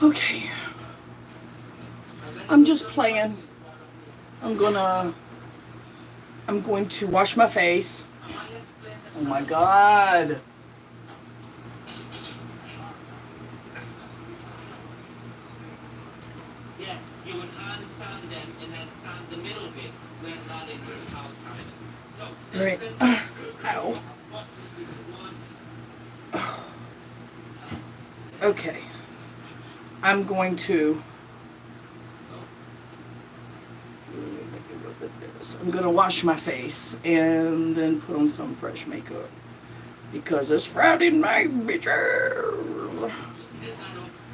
Okay. I'm just playing. I'm going to wash my face. Oh my God. Yes, you would understand them and understand the middle bit where not in your Alzheimer's. So, Right. Ow. Okay. I'm going to I'm gonna wash my face and then put on some fresh makeup because it's Friday night, bitches.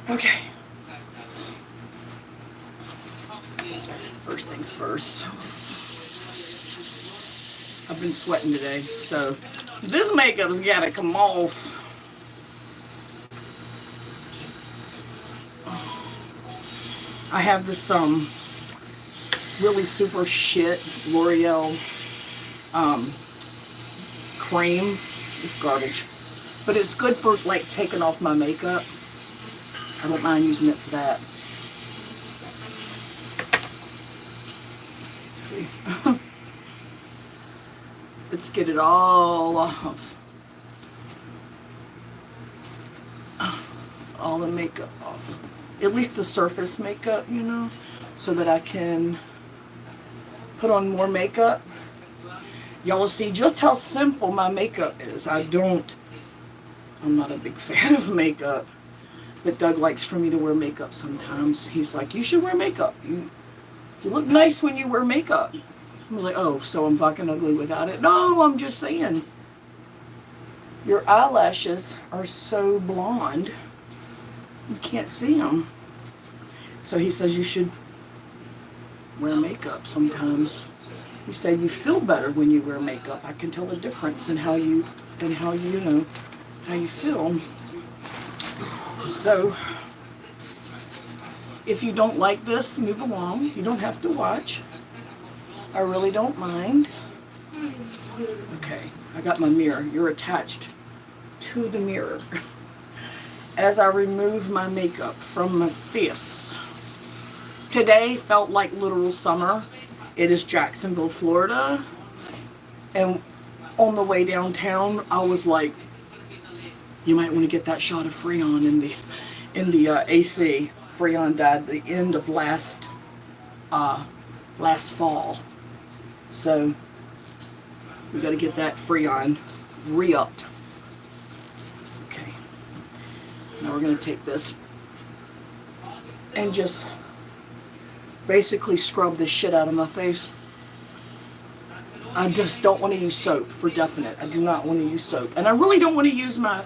Okay. First things first. I've been sweating today, so this makeup's gotta come off. I have this really super shit L'Oreal cream. It's garbage, but it's good for like taking off my makeup. I don't mind using it for that. See, let's get it all off. All the makeup off. At least the surface makeup, you know, so that I can put on more makeup. Y'all will see just how simple my makeup is. I'm not a big fan of makeup, but Doug likes for me to wear makeup sometimes. He's like, you should wear makeup. You look nice when you wear makeup. I'm like, oh, so I'm fucking ugly without it? No, I'm just saying. Your eyelashes are so blonde, you can't see them. So he says you should wear makeup sometimes. He said you feel better when you wear makeup. I can tell the difference in how you feel. So if you don't like this, move along. You don't have to watch. I really don't mind. Okay, I got my mirror. You're attached to the mirror. As I remove my makeup from my face. Today felt like literal summer. It is Jacksonville, Florida. And on the way downtown, I was like, you might want to get that shot of Freon in the AC. Freon died the end of last fall. So we got to get that Freon re-upped. Okay. Now we're going to take this and just basically scrub the shit out of my face. I just don't want to use soap for definite. I do not want to use soap. And I really don't want to use my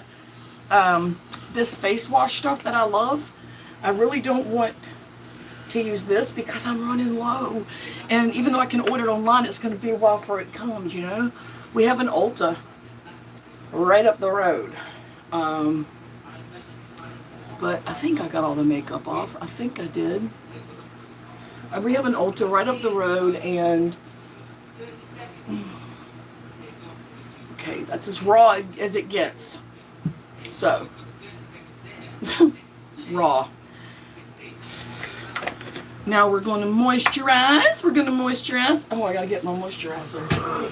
this face wash stuff that I love. I really don't want to use this because I'm running low. And even though I can order it online, it's going to be a while before it comes, you know. We have an Ulta right up the road. But I think I got all the makeup off. I think I did. We have an Ulta right up the road, and okay, that's as raw as it gets. So, raw. Now we're going to moisturize. Oh, I gotta get my moisturizer.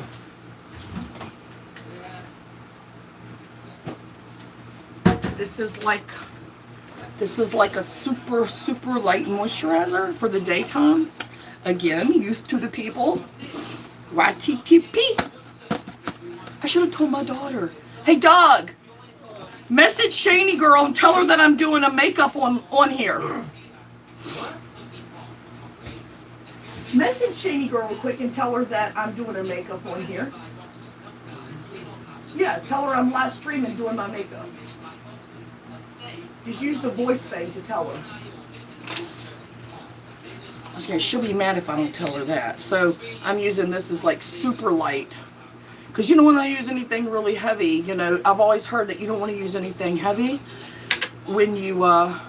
This is like a super, super light moisturizer for the daytime. Again, youth to the people. YTTP. I should have told my daughter. Hey, dog. Message Shani girl and tell her that I'm doing a makeup on here. Message Shani girl real quick and tell her that I'm doing her makeup on here. Yeah, tell her I'm live streaming doing my makeup. Just use the voice thing to tell her. I was gonna, she'll be mad if I don't tell her that. So I'm using this as like super light. Because you don't want to use anything really heavy. You know, I've always heard that you don't want to use anything heavy when you are,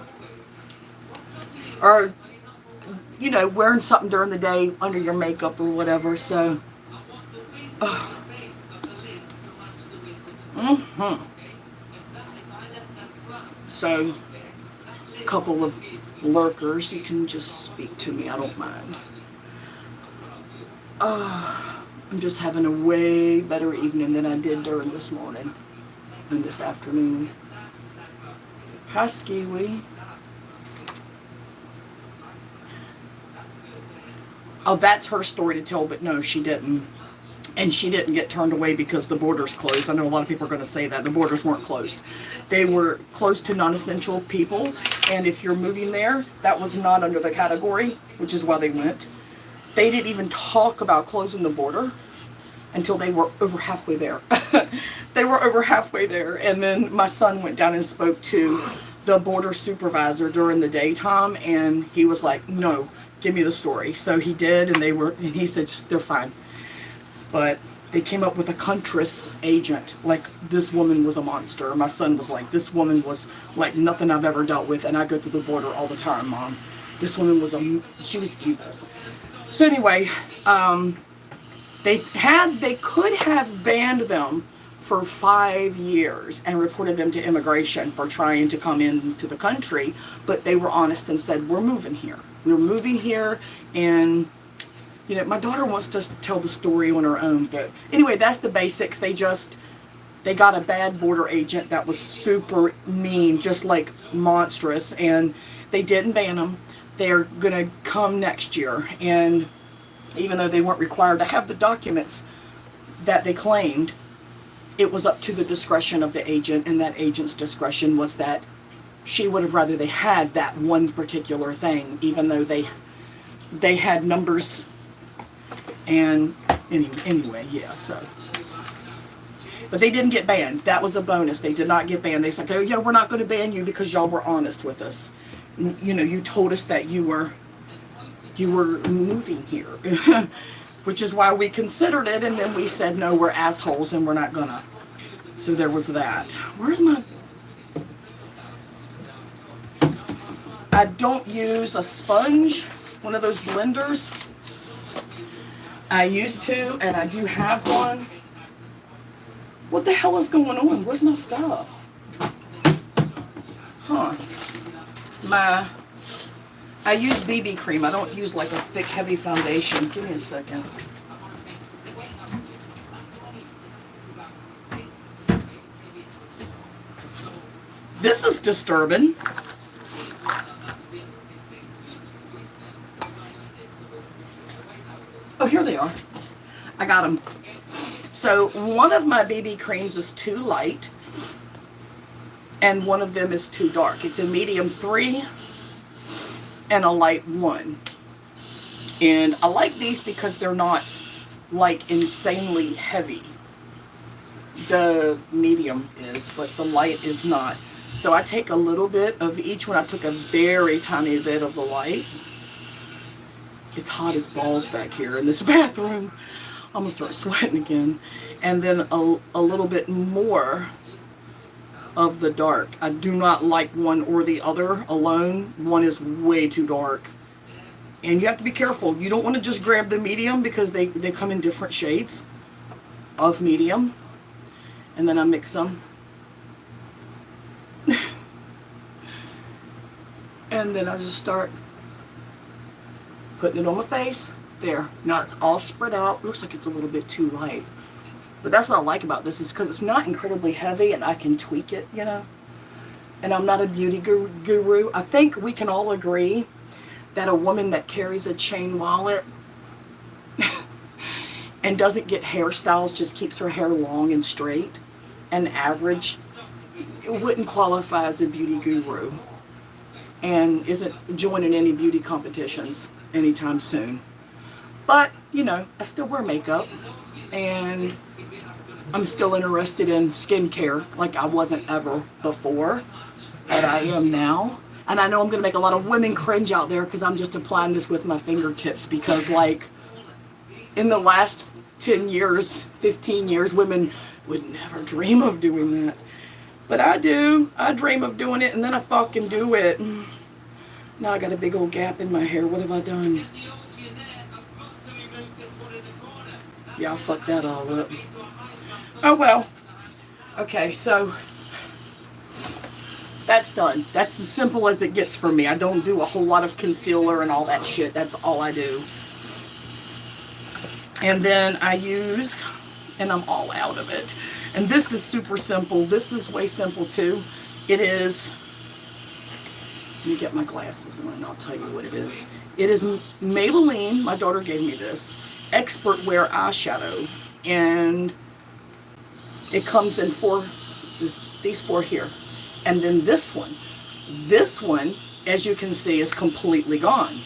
you know, wearing something during the day under your makeup or whatever. So, So, couple of lurkers, you can just speak to me. I don't mind. I'm just having a way better evening than I did during this morning and this afternoon. Hi, Skiwi. Oh, that's her story to tell, but no, she didn't. And she didn't get turned away because the borders closed. I know a lot of people are going to say that. The borders weren't closed. They were closed to non-essential people. And if you're moving there, that was not under the category, which is why they went. They didn't even talk about closing the border until they were over halfway there. They were over halfway there. And then my son went down and spoke to the border supervisor during the daytime. And he was like, no, give me the story. So he did. And he said, they're fine. But they came up with a Contras agent. Like, this woman was a monster. My son was like, this woman was like nothing I've ever dealt with. And I go through the border all the time, Mom. This woman was she was evil. So anyway, they could have banned them for 5 years and reported them to immigration for trying to come into the country. But they were honest and said, we're moving here. We're moving here. And you know, my daughter wants to tell the story on her own, but anyway, that's the basics. They got a bad border agent that was super mean, just like monstrous, and they didn't ban them. They're going to come next year, and even though they weren't required to have the documents that they claimed, it was up to the discretion of the agent, and that agent's discretion was that she would have rather they had that one particular thing, even though they had numbers. And anyway, yeah, so. But they didn't get banned. That was a bonus. They did not get banned. They said, oh, yeah, we're not going to ban you because y'all were honest with us. You know, you told us that you were moving here. Which is why we considered it, and then we said, no, we're assholes and we're not going to. So there was that. Where's my... I don't use a sponge, one of those blenders. I used to, and I do have one. What the hell is going on? Where's my stuff? Huh. I use BB cream. I don't use like a thick, heavy foundation. Give me a second. This is disturbing. Oh, here they are. I got them. So one of my BB creams is too light, and one of them is too dark. It's a medium 3 and a light 1. And I like these because they're not like insanely heavy. The medium is, but the light is not. So I take a little bit of each one. I took a very tiny bit of the light. It's hot as balls back here in this bathroom. I'm going to start sweating again. And then a little bit more of the dark. I do not like one or the other alone. One is way too dark. And you have to be careful. You don't want to just grab the medium because they come in different shades of medium. And then I mix them. And then I just start putting it on my face. There. Now it's all spread out. Looks like it's a little bit too light. But that's what I like about this, is because it's not incredibly heavy and I can tweak it, you know. And I'm not a beauty guru. I think we can all agree that a woman that carries a chain wallet and doesn't get hairstyles, just keeps her hair long and straight and average, it wouldn't qualify as a beauty guru and isn't joining any beauty competitions anytime soon. But, you know, I still wear makeup, and I'm still interested in skincare like I wasn't ever before, but I am now. And I know I'm going to make a lot of women cringe out there because I'm just applying this with my fingertips, because, like, in the last 10 years, 15 years, women would never dream of doing that. But I do. I dream of doing it, and then I fucking do it. Now I got a big old gap in my hair. What have I done? Yeah, I fucked that all up. Oh, well. Okay, so That's done. That's as simple as it gets for me. I don't do a whole lot of concealer and all that shit. That's all I do. And then I use, and I'm all out of it. And this is super simple. This is way simple too. It is, let me get my glasses and I'll tell you what it is. It is Maybelline, my daughter gave me this, Expert Wear eyeshadow. And it comes in these four here. And then this one, as you can see, is completely gone.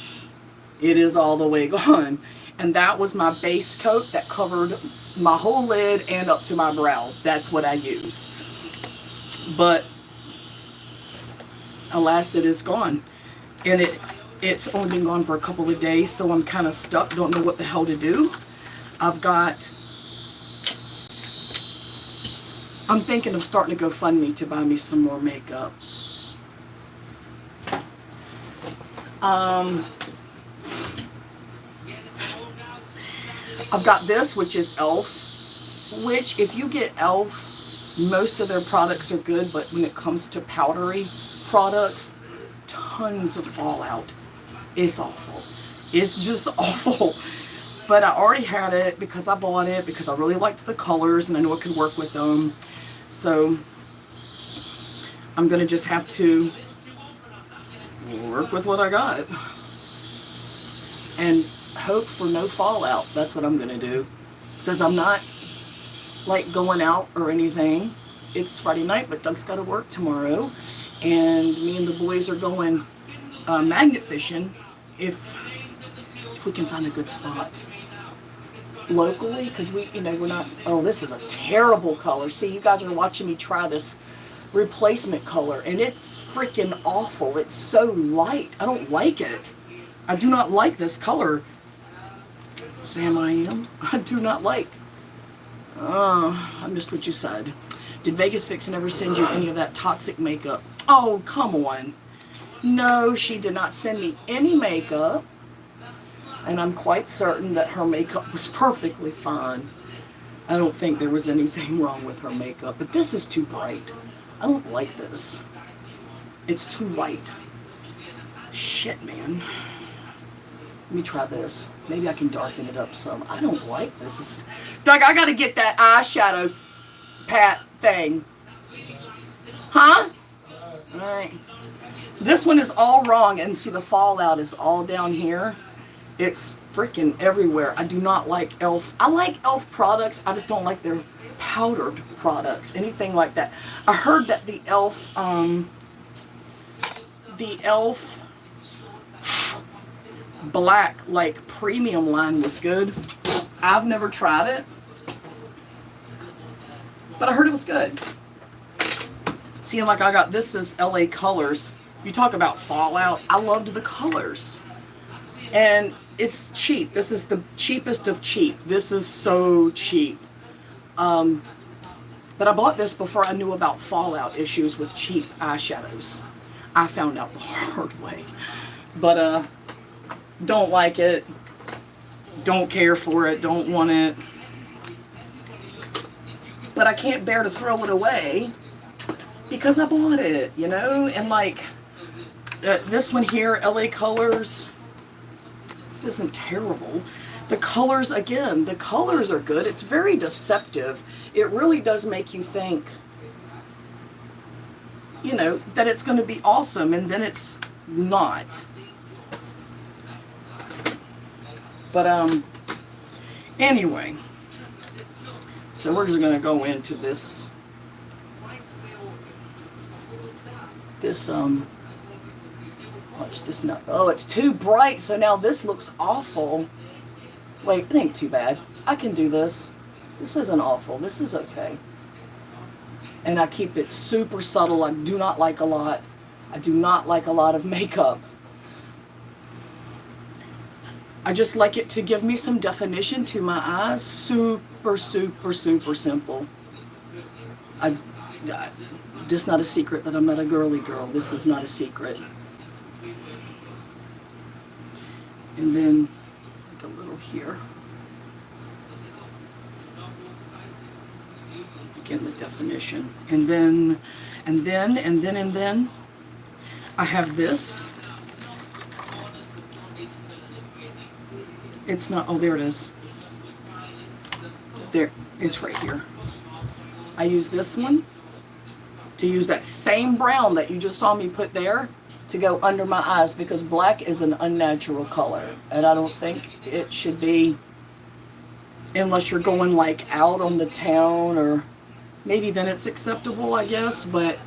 It is all the way gone. And that was my base coat that covered my whole lid and up to my brow. That's what I use. But alas, it is gone. And it's only been gone for a couple of days, so I'm kind of stuck. Don't know what the hell to do. I'm thinking of starting a GoFundMe to buy me some more makeup. I've got this, which is e.l.f., which if you get e.l.f., most of their products are good, but when it comes to powdery products, tons of fallout. It's awful. It's just awful. But I already had it because I bought it because I really liked the colors and I knew I could work with them. So I'm going to just have to work with what I got and hope for no fallout. That's what I'm going to do, because I'm not like going out or anything. It's Friday night, but Doug's got to work tomorrow, and me and the boys are going magnet fishing if we can find a good spot locally, because we're not. Oh, this is a terrible color. See, you guys are watching me try this replacement color, and it's freaking awful. It's so light. I don't like it. I do not like this color. Sam, I do not like. I missed what you said. Did Vegas Fixin' ever send you any of that toxic makeup? Oh, come on. No, she did not send me any makeup. And I'm quite certain that her makeup was perfectly fine. I don't think there was anything wrong with her makeup. But this is too bright. I don't like this. It's too light. Shit, man. Let me try this. Maybe I can darken it up some. I don't like this. Doug, I gotta get that eyeshadow pat thing. Huh? Alright. This one is all wrong, and see, the fallout is all down here. It's freaking everywhere. I do not like e.l.f. I like e.l.f. products. I just don't like their powdered products. Anything like that. I heard that the e.l.f. black, like, premium line was good. I've never tried it, but I heard it was good. See, like, I got, this is LA Colors. You talk about fallout. I loved the colors. And it's cheap. This is the cheapest of cheap. This is so cheap. But I bought this before I knew about fallout issues with cheap eyeshadows. I found out the hard way. But, don't like it. Don't care for it. Don't want it. But I can't bear to throw it away because I bought it, you know? And like, this one here, LA Colors, this isn't terrible. The colors, again, the colors are good. It's very deceptive. It really does make you think, you know, that it's going to be awesome, and then it's not. But, anyway, so we're just going to go into this, watch this now. Oh, it's too bright, so now this looks awful. Wait, it ain't too bad. I can do this. This isn't awful. This is okay. And I keep it super subtle. I do not like a lot. I do not like a lot of makeup. I just like it to give me some definition to my eyes. Super, super, super simple. This is not a secret that I'm not a girly girl. This is not a secret. And then like a little here. Again, the definition. And then, I have this. It's not, oh, there it is. There, it's right here. I use this one to use that same brown that you just saw me put there to go under my eyes, because black is an unnatural color. And I don't think it should be, unless you're going like out on the town, or maybe then it's acceptable, I guess. But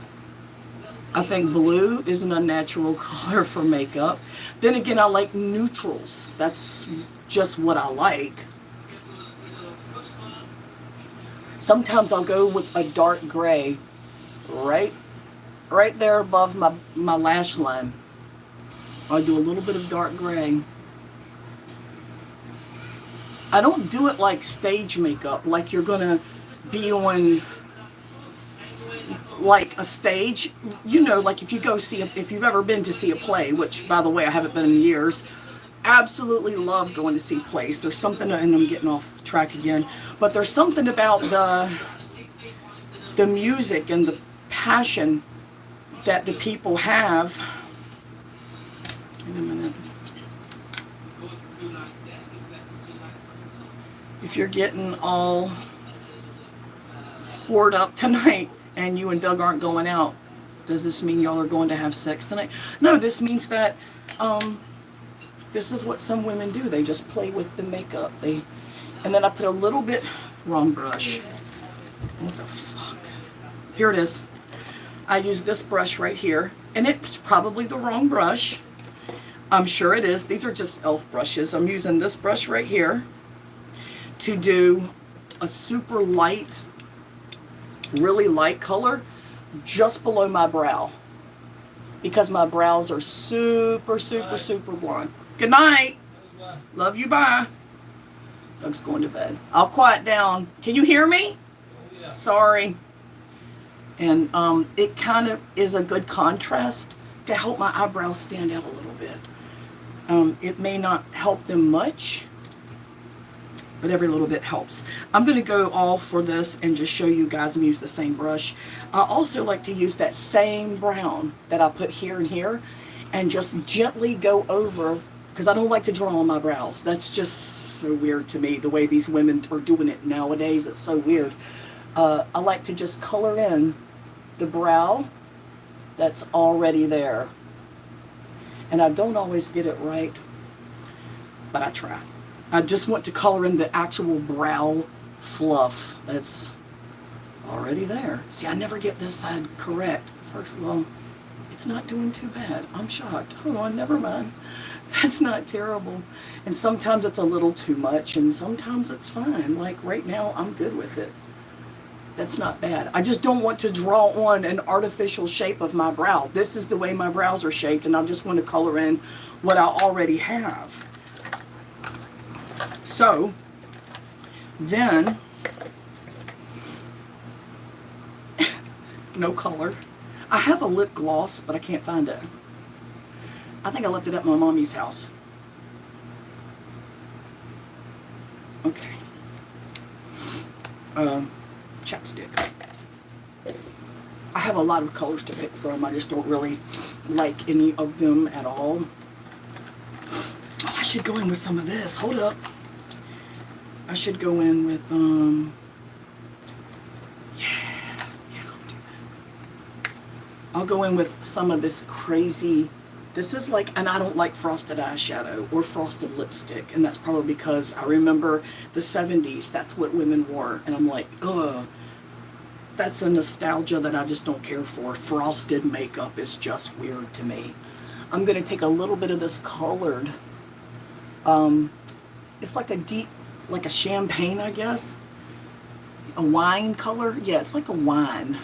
I think blue is an unnatural color for makeup. Then again, I like neutrals. That's just what I like. Sometimes I'll go with a dark gray right there above my lash line. I'll do a little bit of dark gray. I don't do it like stage makeup, like you're gonna be on like a stage, you know, like if you go see if you've ever been to see a play, which by the way I haven't been in years. Absolutely love going to see plays. There's something, and I'm getting off track again, but there's something about the music and the passion that the people have. In a minute. If you're getting all whored up tonight and you and Doug aren't going out, does this mean y'all are going to have sex tonight? No, this means that this is what some women do. They just play with the makeup. And then I put a little bit, wrong brush. What the fuck? Here it is. I use this brush right here, and it's probably the wrong brush. I'm sure it is. These are just e.l.f. brushes. I'm using this brush right here to do a super light, really light color just below my brow, because my brows are super, super, super blonde. Good night. Love you, bye. Doug's going to bed. I'll quiet down. Can you hear me? Sorry. And it kind of is a good contrast to help my eyebrows stand out a little bit. It may not help them much, but every little bit helps. I'm going to go all for this and just show you guys and use the same brush. I also like to use that same brown that I put here and here and just gently go over, because I don't like to draw on my brows. That's just so weird to me, the way these women are doing it nowadays. It's so weird. I like to just color in the brow that's already there. And I don't always get it right, but I try. I just want to color in the actual brow fluff that's already there. See, I never get this side correct. First of all, it's not doing too bad. I'm shocked. Hold on, never mind. That's not terrible. And sometimes it's a little too much, and sometimes it's fine. Like right now, I'm good with it. That's not bad. I just don't want to draw on an artificial shape of my brow. This is the way my brows are shaped, and I just want to color in what I already have. So, then, no color. I have a lip gloss, but I can't find it. I think I left it at my mommy's house. Okay. Chapstick. I have a lot of colors to pick from. I just don't really like any of them at all. Oh, I should go in with some of this. Hold up. I should go in with, I'll go in with some of this crazy, this is like, and I don't like frosted eyeshadow or frosted lipstick, and that's probably because I remember the 70s, that's what women wore, and I'm like, ugh, that's a nostalgia that I just don't care for. Frosted makeup is just weird to me. I'm going to take a little bit of this colored, it's like a deep, like a champagne, I guess, a wine color, yeah, it's like a wine,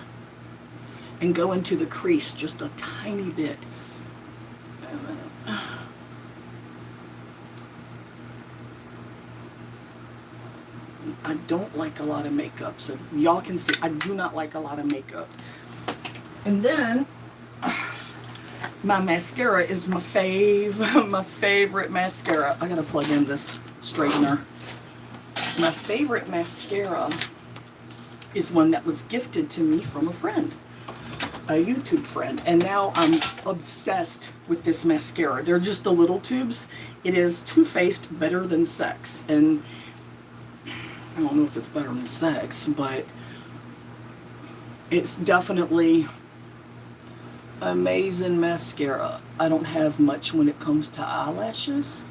and go into the crease just a tiny bit. I don't like a lot of makeup, so y'all can see I do not like a lot of makeup. And then my mascara is my favorite mascara. I gotta plug in this straightener. My favorite mascara is one that was gifted to me from a friend, a YouTube friend. And now I'm obsessed with this mascara. They're just the little tubes. It is Too Faced Better Than Sex. And I don't know if it's better than sex, but it's definitely amazing mascara. I don't have much when it comes to eyelashes,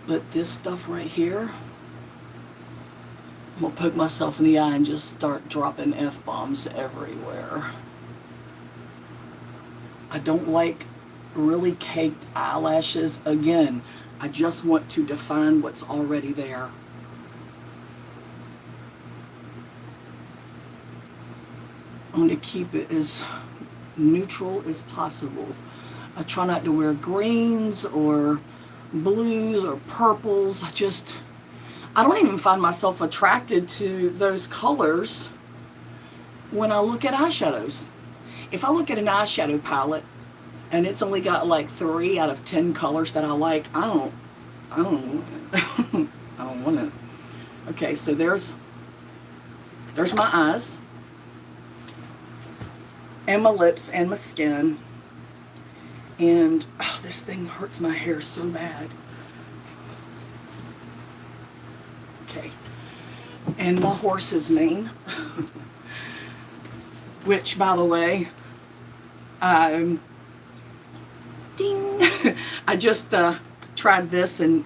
but this stuff right here, I'm gonna poke myself in the eye and just start dropping F-bombs everywhere. I don't like really caked eyelashes. Again, I just want to define what's already there. I want to keep it as neutral as possible. I try not to wear greens or blues or purples. I don't even find myself attracted to those colors when I look at eyeshadows. If I look at an eyeshadow palette and it's only got like 3 out of 10 colors that I like, I don't want it. I don't want it. Okay, so there's my eyes and my lips and my skin. And oh, this thing hurts my hair so bad. Okay. And my horse's mane. Which, by the way, ding! I just tried this and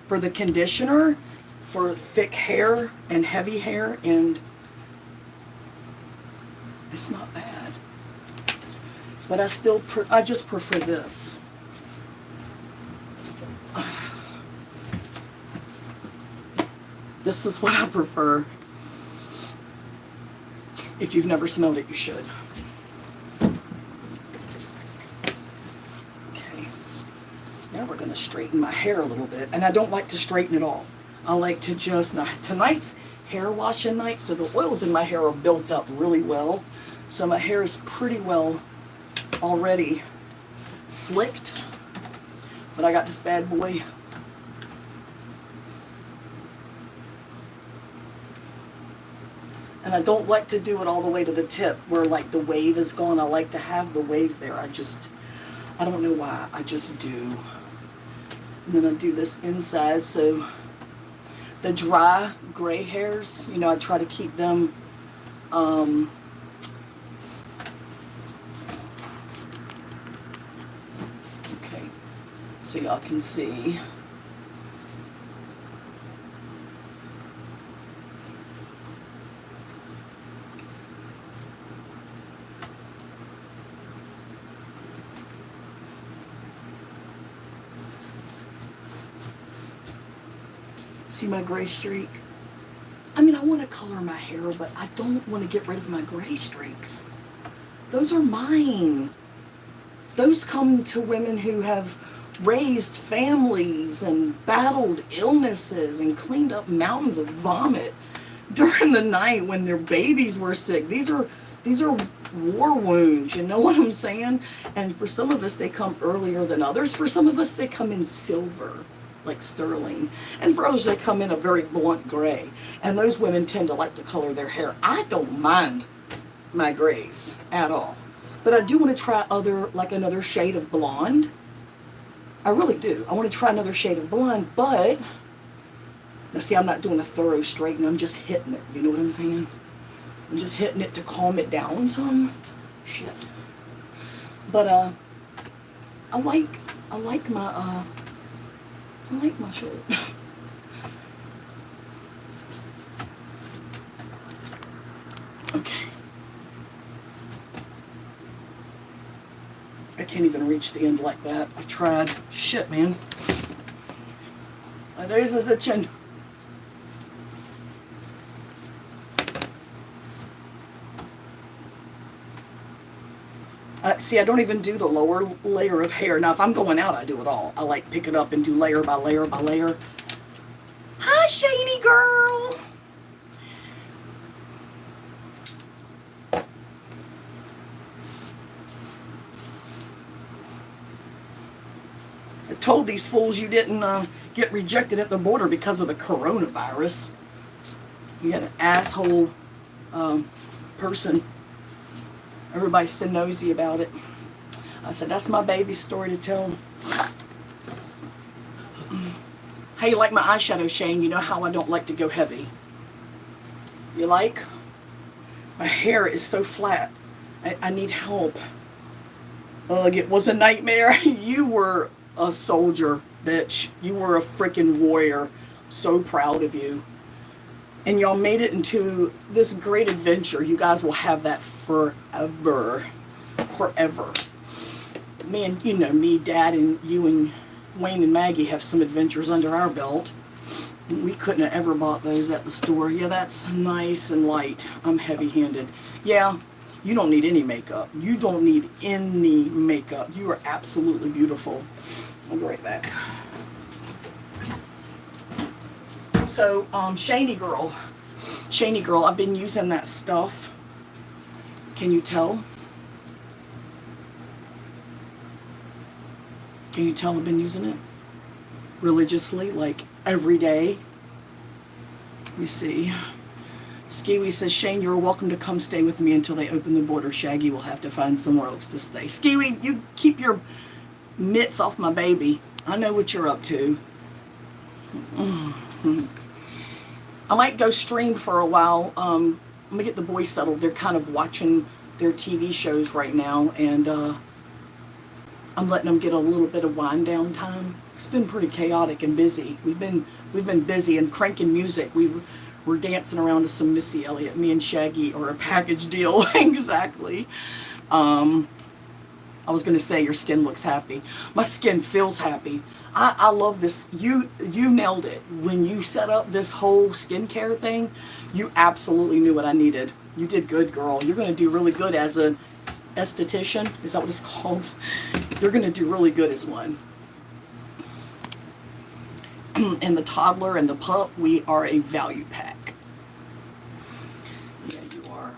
for the conditioner for thick hair and heavy hair, and it's not bad. But I just prefer this. This is what I prefer. If you've never smelled it, you should. Okay. Now we're going to straighten my hair a little bit. And I don't like to straighten it all. I like to just, now tonight's hair washing night, so the oils in my hair are built up really well. So my hair is pretty well already slicked. But I got this bad boy. And I don't like to do it all the way to the tip where like the wave is gone. I like to have the wave there. I don't know why. I just do. And then I do this inside. So the dry gray hairs, you know, I try to keep them okay, so y'all can see. See my gray streak? I mean, I want to color my hair, but I don't want to get rid of my gray streaks. Those are mine. Those come to women who have raised families and battled illnesses and cleaned up mountains of vomit during the night when their babies were sick. These are war wounds, you know what I'm saying? And for some of us, they come earlier than others. For some of us, they come in silver, like sterling. And for others, they come in a very blunt gray. And those women tend to like to color their hair. I don't mind my grays at all. But I do want to try another shade of blonde. I really do. I want to try another shade of blonde, but now see, I'm not doing a thorough straighten. I'm just hitting it. You know what I'm saying? I'm just hitting it to calm it down some. Shit. But I like my shirt. Okay. I can't even reach the end like that. I've tried. Shit, man. My nose is itching. See, I don't even do the lower layer of hair. Now, if I'm going out, I do it all. I like pick it up and do layer by layer by layer. Hi, shady girl. I told these fools you didn't get rejected at the border because of the coronavirus. You had an asshole person. Everybody's so nosy about it. I said, that's my baby story to tell. How you like my eyeshadow, Shane? You know how I don't like to go heavy. You like? My hair is so flat. I need help. Ugh, it was a nightmare. You were a soldier, bitch. You were a freaking warrior. So proud of you. And y'all made it into this great adventure. You guys will have that forever. Forever. Man, you know me, Dad, and you and Wayne and Maggie have some adventures under our belt. We couldn't have ever bought those at the store. Yeah, that's nice and light. I'm heavy-handed. Yeah, you don't need any makeup. You don't need any makeup. You are absolutely beautiful. I'll be right back. So, Shany Girl. Shany Girl, I've been using that stuff. Can you tell? Can you tell I've been using it? Religiously, like every day. Let me see. Skiwi says, Shane, you're welcome to come stay with me until they open the border. Shaggy will have to find somewhere else to stay. Skiwi, you keep your mitts off my baby. I know what you're up to. I might go stream for a while. I'm going to get the boys settled. They're kind of watching their TV shows right now, and I'm letting them get a little bit of wind down time. It's been pretty chaotic and busy. We've been busy and cranking music. We're dancing around to some Missy Elliott. Me and Shaggy are a package deal. Exactly. I was going to say your skin looks happy. My skin feels happy. I love this. You nailed it. When you set up this whole skincare thing, you absolutely knew what I needed. You did good, girl. You're going to do really good as an esthetician. Is that what it's called? You're going to do really good as one. And the toddler and the pup, we are a value pack. Yeah, you are.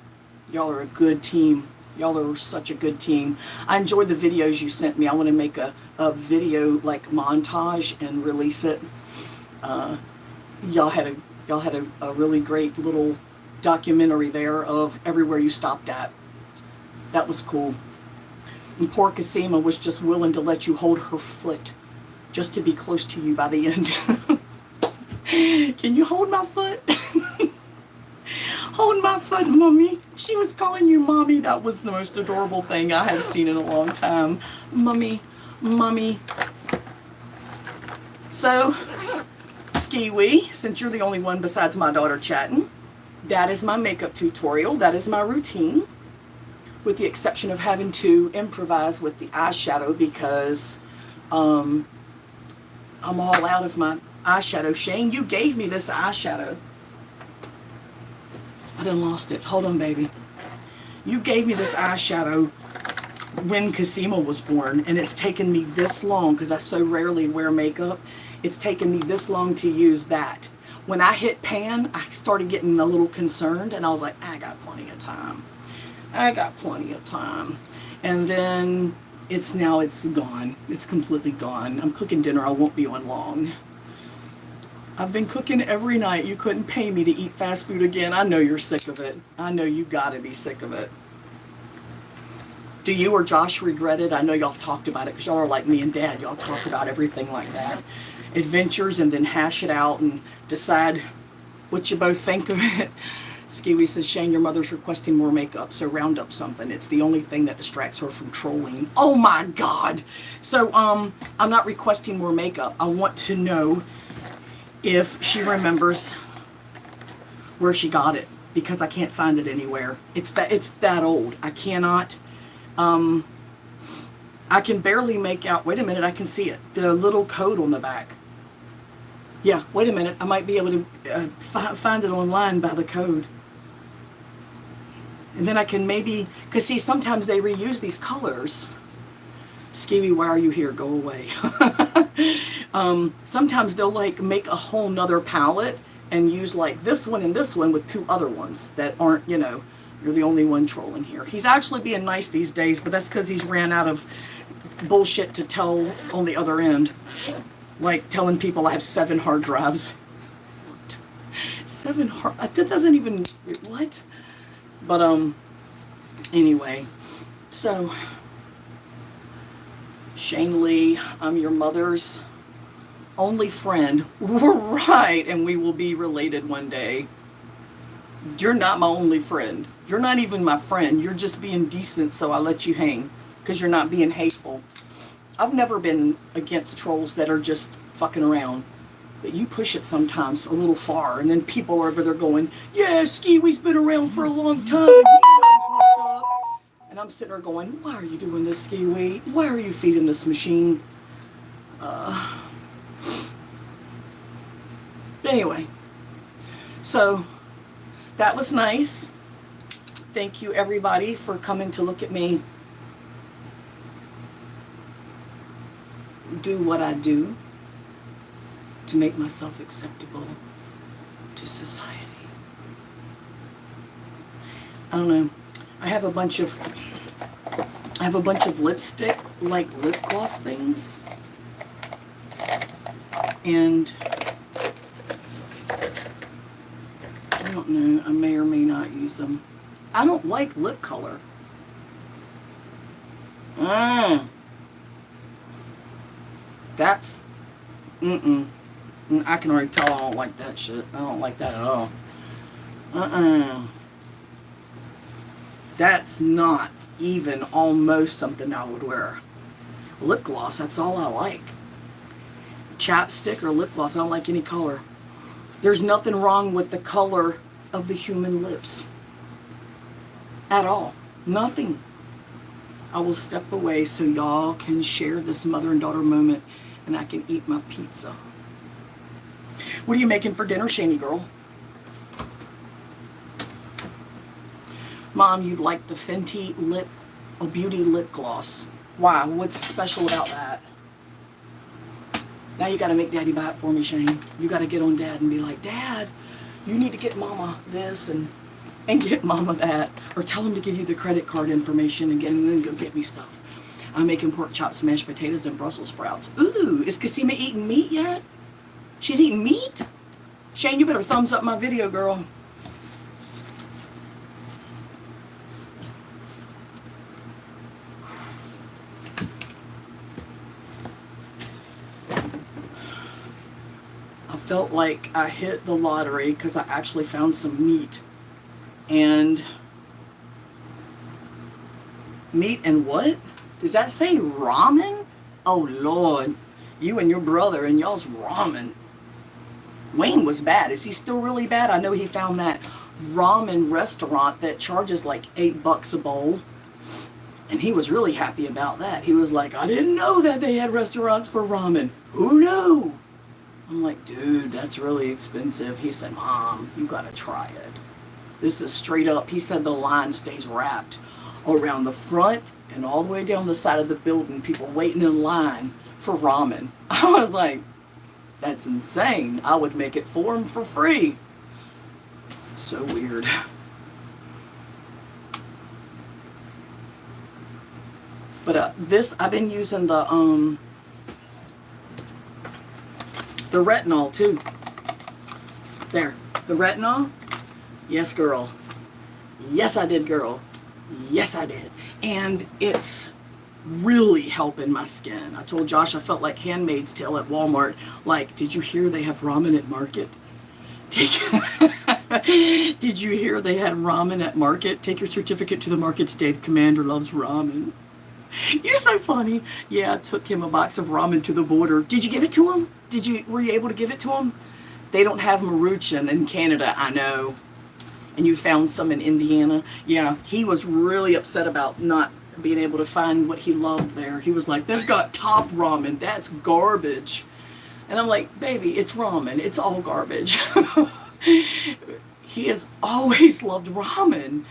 Y'all are a good team. Y'all are such a good team. I enjoyed the videos you sent me. I want to make a video like montage and release it. Y'all had a really great little documentary there of everywhere you stopped at. That was cool. And poor Casima was just willing to let you hold her foot just to be close to you by the end. Can you hold my foot? Hold my foot, Mommy. She was calling you Mommy. That was the most adorable thing I have seen in a long time. Mommy, Mommy. So, Skiwi, since you're the only one besides my daughter chatting, that is my makeup tutorial. That is my routine, with the exception of having to improvise with the eyeshadow because I'm all out of my eyeshadow. Shane, you gave me this eyeshadow. I done lost it. Hold on, baby. You gave me this eyeshadow when Casima was born, and it's taken me this long, because I so rarely wear makeup, it's taken me this long to use that. When I hit pan, I started getting a little concerned, and I was like, I got plenty of time. I got plenty of time. And then it's gone. It's completely gone. I'm cooking dinner. I won't be on long. I've been cooking every night. You couldn't pay me to eat fast food again. I know you're sick of it. I know you gotta be sick of it. Do you or Josh regret it? I know y'all have talked about it because y'all are like me and Dad. Y'all talk about everything like that. Adventures, and then hash it out and decide what you both think of it. Skiwi says, Shane, your mother's requesting more makeup, so round up something. It's the only thing that distracts her from trolling. Oh my God. So, I'm not requesting more makeup. I want to know if she remembers where she got it, because I can't find it anywhere. It's that old. I cannot, I can barely make out, wait a minute, I can see it. The little code on the back. Yeah, wait a minute, I might be able to find it online by the code. And then I can maybe, because see, sometimes they reuse these colors. Skiwi, why are you here? Go away. Sometimes they'll like make a whole nother palette and use like this one and this one with two other ones that aren't, you know, you're the only one trolling here. He's actually being nice these days, but that's because he's ran out of bullshit to tell on the other end. Like telling people I have 7 hard drives. 7 hard, that doesn't even, what? But, anyway, so, Shane Lee, I'm your mother's only friend. We're right, and we will be related one day. You're not my only friend. You're not even my friend. You're just being decent, so I let you hang. Because you're not being hateful. I've never been against trolls that are just fucking around. But you push it sometimes a little far, and then people are over there going, yeah, Skiwi's been around for a long time, and he knows what's up. And I'm sitting there going, why are you doing this, Skiwi? Why are you feeding this machine? Anyway, so that was nice. Thank you, everybody, for coming to look at me do what I do to make myself acceptable to society. I don't know. I have a bunch of lipstick, like lip gloss things. And I don't know, I may or may not use them. I don't like lip color. That's, I can already tell I don't like that shit. I don't like that at all. That's not even almost something I would wear. Lip gloss, that's all I like. Chapstick or lip gloss, I don't like any color. There's nothing wrong with the color of the human lips. At all. Nothing. I will step away so y'all can share this mother and daughter moment and I can eat my pizza. What are you making for dinner, Shani girl? Mom, you like the Fenty Beauty lip gloss. Why? What's special about that? Now you got to make Daddy buy it for me, Shane. You got to get on Dad and be like, Dad, you need to get Mama this and get Mama that. Or tell him to give you the credit card information and then go get me stuff. I'm making pork chops, mashed potatoes, and Brussels sprouts. Ooh, is Kasima eating meat yet? She's eating meat? Shane, you better thumbs up my video, girl. I felt like I hit the lottery because I actually found some meat. And meat and what? Does that say ramen? Oh Lord, you and your brother and y'all's ramen. Wayne was bad. Is he still really bad? I know he found that ramen restaurant that charges like $8 a bowl. And he was really happy about that. He was like, I didn't know that they had restaurants for ramen. Who knew? I'm like, dude, that's really expensive. He said, Mom, you gotta try it. This is straight up. He said the line stays wrapped around the front and all the way down the side of the building. People waiting in line for ramen. I was like, that's insane. I would make it for him for free. So weird. But this, I've been using the retinol too. There, the retinol. Yes, girl. Yes, I did, girl. Yes, I did. And it's really helping my skin. I told Josh I felt like Handmaid's Tale at Walmart. Like, did you hear they have ramen at Market? Did you hear they had ramen at Market? Take your certificate to the market today. The commander loves ramen. You're so funny. Yeah, I took him a box of ramen to the border. Did you give it to him? Were you able to give it to him? They don't have Maruchan in Canada, I know. And you found some in Indiana. Yeah, he was really upset about not being able to find what he loved there. He was like, they've got top ramen. That's garbage. And I'm like, baby, it's ramen. It's all garbage. He has always loved ramen.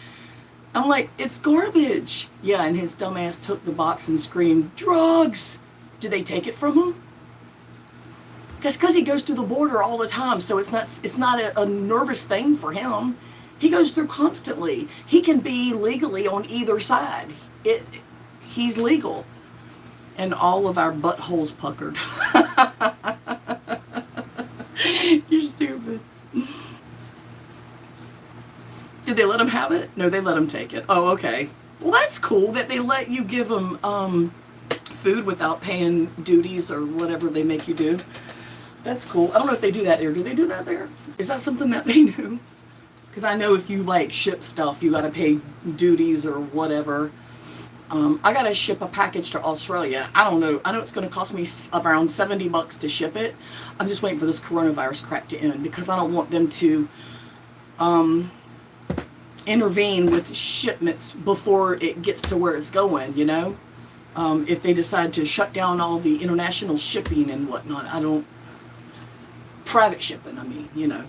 I'm like, it's garbage. Yeah, and his dumbass took the box and screamed, drugs! Did they take it from him? Because he goes through the border all the time, so it's not a nervous thing for him. He goes through constantly. He can be legally on either side. He's legal. And all of our buttholes puckered. You're stupid. Did they let them have it? No, they let them take it. Oh, okay. Well, that's cool that they let you give them food without paying duties or whatever they make you do. That's cool. I don't know if they do that there. Do they do that there? Is that something that they do? Because I know if you like ship stuff, you got to pay duties or whatever. I got to ship a package to Australia. I don't know. I know it's going to cost me around $70 to ship it. I'm just waiting for this coronavirus crap to end because I don't want them to intervene with shipments before it gets to where it's going, you know? If they decide to shut down all the international shipping and whatnot, I don't... Private shipping, I mean, you know.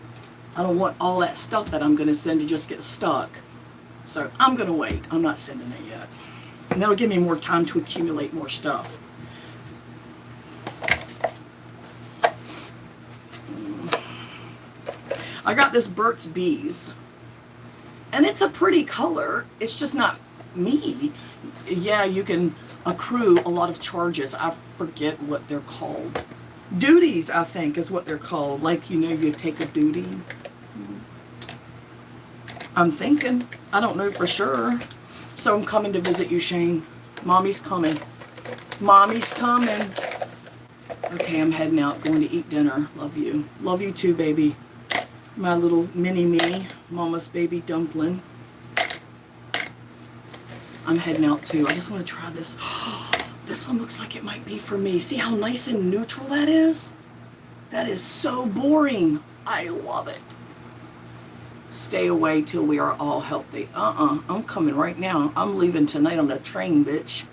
I don't want all that stuff that I'm going to send to just get stuck. So I'm going to wait. I'm not sending it yet. And that'll give me more time to accumulate more stuff. I got this Burt's Bees. And it's a pretty color. It's just not me. Yeah, you can accrue a lot of charges. I forget what they're called. Duties, I think, is what they're called. Like, you know, you take a duty. I'm thinking. I don't know for sure. So I'm coming to visit you, Shane. Mommy's coming. Mommy's coming. Okay, I'm heading out, going to eat dinner. Love you. Love you too, baby. My little mini-me, Mama's baby dumpling. I'm heading out too. I just want to try this. This one looks like it might be for me. See how nice and neutral that is? That is so boring. I love it. Stay away till we are all healthy. I'm coming right now. I'm leaving tonight on the train, bitch.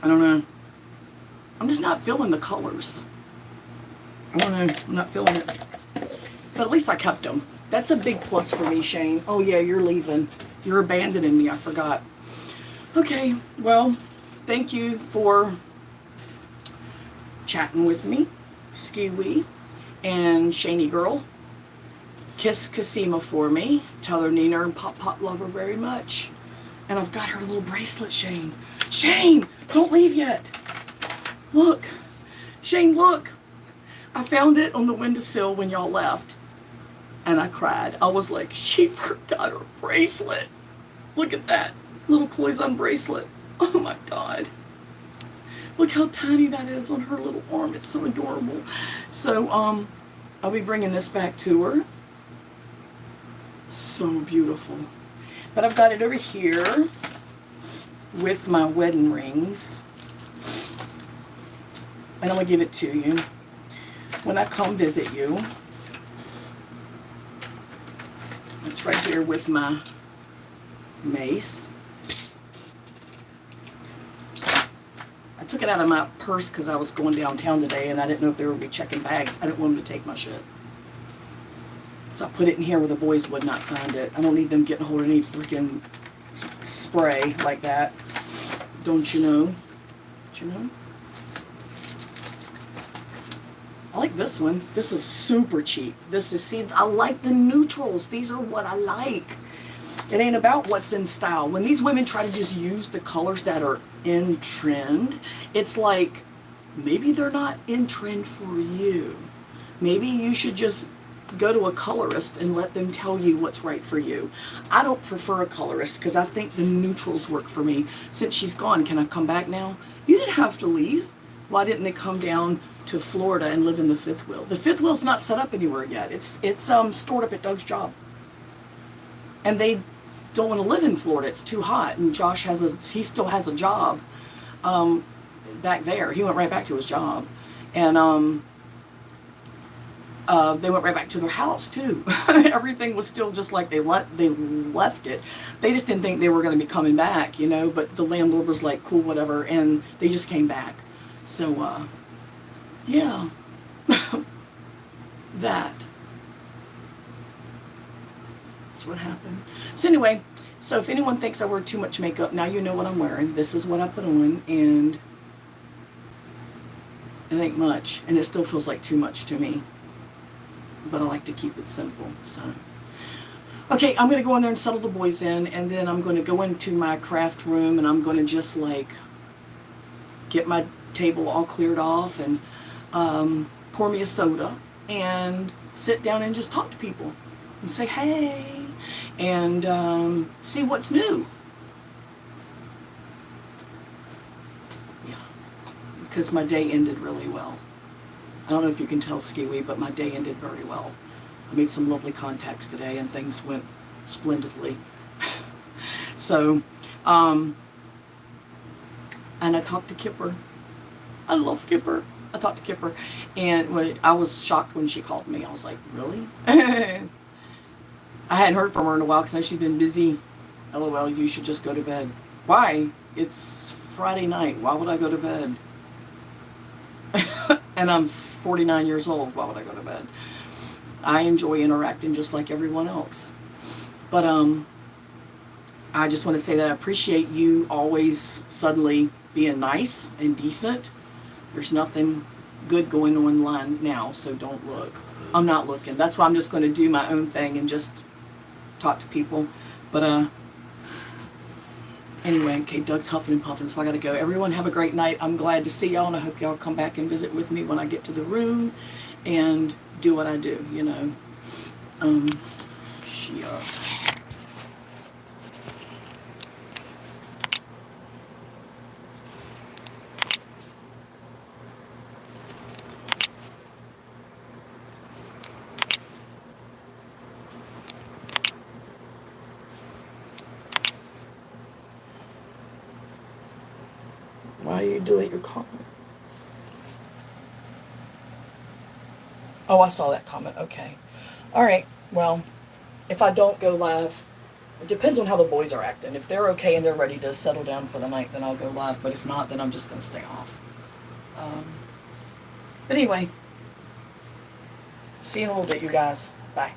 I don't know. I'm just not feeling the colors. I don't know. I'm not feeling it. But at least I kept them. That's a big plus for me, Shane. Oh, yeah, you're leaving. You're abandoning me. I forgot. Okay, well, thank you for chatting with me, Ski-Wee and Shaney Girl. Kiss Casima for me. Tell her Nina and Pop Pop love her very much. And I've got her little bracelet, Shane. Shane, don't leave yet. Look. Shane, look. I found it on the windowsill when y'all left. And I cried. I was like, she forgot her bracelet. Look at that. Little cloison bracelet. Oh my God. Look how tiny that is on her little arm. It's so adorable. So, I'll be bringing this back to her. So beautiful. But I've got it over here with my wedding rings. And I'm going to give it to you when I come visit you. It's right here with my mace. I took it out of my purse because I was going downtown today and I didn't know if they would be checking bags. I didn't want them to take my shit. So I put it in here where the boys would not find it. I don't need them getting hold of any freaking spray like that. Don't you know? Don't you know? I like this one. This is super cheap. This is, see, I like the neutrals. These are what I like. It ain't about what's in style. When these women try to just use the colors that are in trend, it's like, maybe they're not in trend for you. Maybe you should just go to a colorist and let them tell you what's right for you. I don't prefer a colorist because I think the neutrals work for me. Since she's gone, can I come back now? You didn't have to leave. Why didn't they come down to Florida and live in the fifth wheel? The fifth wheel's not set up anywhere yet. It's stored up at Doug's job. And they don't want to live in Florida. It's too hot. And Josh he still has a job back there. He went right back to his job. And they went right back to their house too. Everything was still just like they left it. They just didn't think they were going to be coming back, you know, but the landlord was like, cool, whatever, and they just came back. So, yeah. That's what happened. So anyway, so if anyone thinks I wear too much makeup, now you know what I'm wearing. This is what I put on, and it ain't much, and it still feels like too much to me. But I like to keep it simple, so. Okay, I'm going to go in there and settle the boys in, and then I'm going to go into my craft room, and I'm going to just like get my table all cleared off and pour me a soda and sit down and just talk to people and say hey and see what's new. Yeah, because my day ended really well. I don't know if you can tell, Skiwi, but my day ended very well. I made some lovely contacts today and things went splendidly. So, and I talked to Kipper. I love Kipper. I talked to Kipper, and I was shocked when she called me. I was like, really? I hadn't heard from her in a while because I know she's been busy. LOL, you should just go to bed. Why? It's Friday night. Why would I go to bed? And I'm 49 years old. Why would I go to bed? I enjoy interacting just like everyone else. But I just want to say that I appreciate you always suddenly being nice and decent. There's nothing good going online now, so don't look. I'm not looking. That's why I'm just going to do my own thing and just talk to people. But anyway, okay, Doug's huffing and puffing, so I got to go. Everyone have a great night. I'm glad to see y'all, and I hope y'all come back and visit with me when I get to the room and do what I do, you know. Shit. Why you delete your comment? Oh, I saw that comment. Okay. All right. Well, if I don't go live, it depends on how the boys are acting. If they're okay and they're ready to settle down for the night, then I'll go live. But if not, then I'm just going to stay off. But anyway, see you in a little bit, you guys. Bye.